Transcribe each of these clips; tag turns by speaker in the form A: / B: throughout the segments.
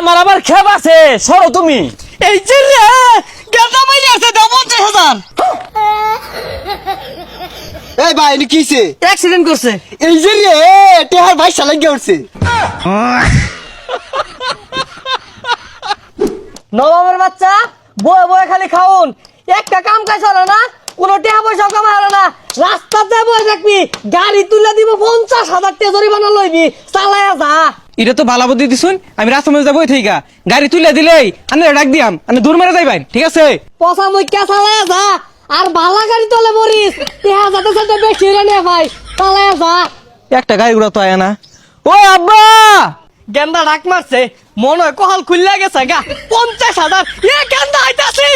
A: আমার আবার খেপ আছে, সরো তুমি।
B: এই যে রে গেন্দা মাইরে আছে দাও 50,000।
C: এই ভাই এনে কিছে?
B: অ্যাক্সিডেন্ট করছে।
C: এই যে রে টেহার ভাই শালা গিয়ে উঠছে।
B: নবাবের বাচ্চা বয়ে বয়ে খালি খাউন, একটা কাম কাজ হলো না, কোনো টাকা পয়সা কামাই হলো না, রাস্তাতে বয়ে থাকবি, গাড়ি তুলে দিব 50,000 টাকা জরিমানা লইবি, চালায়া যা।
D: এটা তো ভালো বুদ্ধি দিছুন। আমি রাস্তার মধ্যে যাবো থেকে গাড়ি তুলে দিলেই আমি ডাক দিয়াম, আমি দূর মেরে যাইবেন, ঠিক আছে?
B: পচা মুখ্যা চালায়া যা, আর বালা গাড়ি তোলে মরিস, টাকা যাতে সাথে বেশি হইলে নে ভাই, চালায়া যা।
D: একটা গাড়ি ঘোড়া তো আয় না। ও আব্বা,
B: গেন্দা ডাক মারছে, মনে হয় কহাল খুললে গেছে গা, 50,000। এ গেন্দা আইতাছি।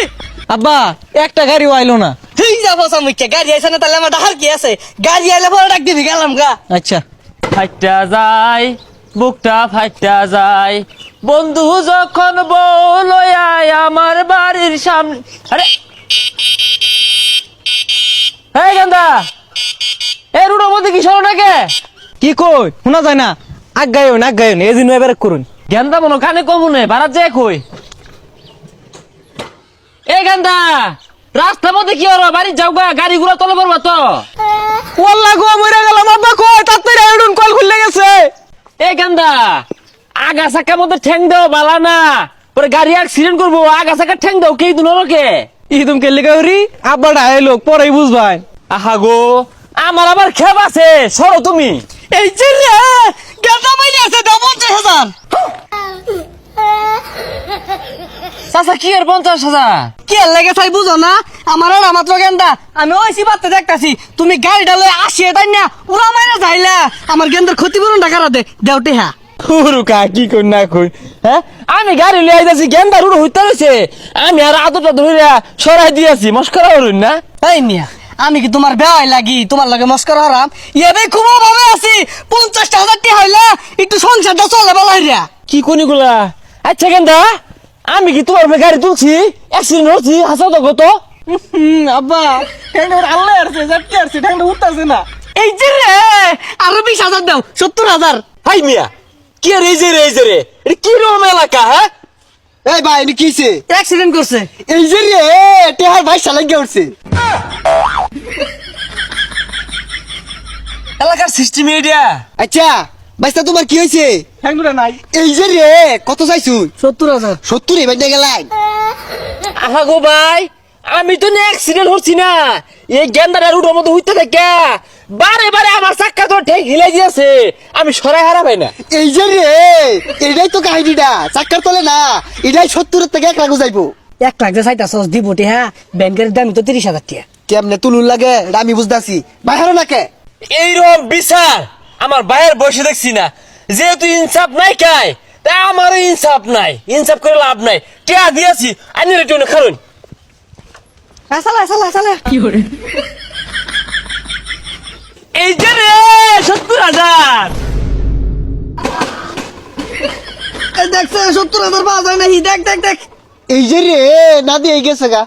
D: আব্বা একটা গাড়িও আইলো না।
B: ঠিক যা পচা মুখ্যা, গাড়ি আইসা না তাহলে আমার ডাহার কি আছে, গাড়ি আইলে পরে ডাক দিবি, গেলাম গা।
D: আচ্ছা
A: ফাইটা যায়, বুকটা ফাইটা যায়, বন্ধু যখন বউ লইয়া আমার বাড়ির সামনে। আরে এই গেন্দা, এই রুডোর মধ্যে কি সরো নাকি?
D: কি কই শোনা যায় না? আগায়ন এই দিন এবার করুন।
A: গেন্দা মনো কানে কমুনে বারাত যায় কই? এই গেন্দা, রাস্তার মধ্যে কি হলো? বাড়ি যাও গা, গাড়ি ঘোড়া তলে পড়বা তো।
D: ওয়াল্লাহ গো মরে গেলাম আব্বা, কই তাড়াতাড়ি আইডন কল খুলে গেছে।
A: এই গেন্দা, আগা চাকার মধ্যে ঠ্যাং দেও বালা না, পরে গাড়ি অ্যাক্সিডেন্ট করবো। আগা চাকা ঠ্যাং দেও কে দুনোকে।
D: ইদম কে লেগে হরি আব্বা ডায়লো পরেই বুঝবাই।
A: আহা গো, আমার আবার খেপ আছে, সরো তুমি।
B: এই যে রে গেন্দা মাইরে আছে দাও 50,000।
A: চাচা কি আর 50,000?
B: কি আর লাগে তাই বুঝো না, আমার আর মাত্র গেন্দা, আমি ওইসি বাতে দেখতাছি, তুমি গাড়িটা লয়ে আসিয়ে তাই না উড়া মাইরা যাইলা, আমার গেন্দার ক্ষতিপূরণ টাকা দে দেওটে হ্যাঁ।
D: হুরুকা কি কই না কই,
A: হ্যাঁ, আমি গাড়ি লিয়ে আইতাছি, গেন্দা রুড়ো হইতে রয়েছে, আমি আর আদরটা ধরে সরাই দিয়েছি। মস্করা হরুন না।
B: এই মিয়া, আমি কি তোমার বেয়াই লাগি তোমার লগে মস্করা হারাম? এবে খুব ভাবে আছি, 50,000 টাকা হইলে একটু সংসারটা চলে বলাইরা।
A: কি কোনিগুলা? আচ্ছা গেন্দা, আমি কি তোমার উপরে গাড়ি তুলছি, অ্যাক্সিডেন্ট হচ্ছি, হাসাও তো কত?
D: আব্বা ঠ্যাংটা আল্লাহ আসছে জাটকে আসছে, ঠ্যাংটা উঠতাছে না।
B: এই যে রে আরো 20,000 দাও, 70,000।
A: হাই মিয়া, কি আর এই যে রে এটা কি রকম এলাকা? হ্যাঁ,
C: এই ভাই এনে কিছে?
B: অ্যাক্সিডেন্ট করছে।
C: এই যে রে টেহার ভাই শালা গিয়ে উঠছে।
A: এলাকার সিস্টেম এটা।
C: আচ্ছা বাইস্তা তোমার কি হয়েছে?
D: ঠ্যাংটা নাই।
C: এই যে রে কত চাইছুন?
B: 70,000।
C: 70 এ বাইন্দা গেলাই।
A: আহা গো ভাই, আমি তো অ্যাক্সিডেন্ট হচ্ছি না, এই গেন্দাটা রুডোর মধ্যে হইতে থাকে বারে বারে আমার চাক্কা তো ঠেক হিলাই দিয়েছে, আমি সরাই হারাবাই না।
C: এই যে রে এটাই তো কাহিনীটা, চাক্কার তলে না, এটাই 70 থেকে 1 লাখ যাইবো।
B: 1 লাখ যে চাইতা সস দিব হ্যাঁ, ব্যাংকের দাম তো 30,000 টাকা।
C: কেমনে তুলুন লাগে এটা আমি বুঝতাছি, বাইরে নাকে
A: এইরকম বিচার আমার ভাইয়ের বসে দেখছি না। যেহেতু ইনসাফ নাই কাই, তাই আমারও ইনসাফ নাই, ইনসাফ করে লাভ নাই। কে দিয়েছি আনি রেটুন খালুন।
B: চালা কি করে?
A: এই যে রে 70,000।
B: দেখছে 70,000 পাওয়া যায় না, দেখ।
C: এই যে রে না দিয়ে গেছে গা।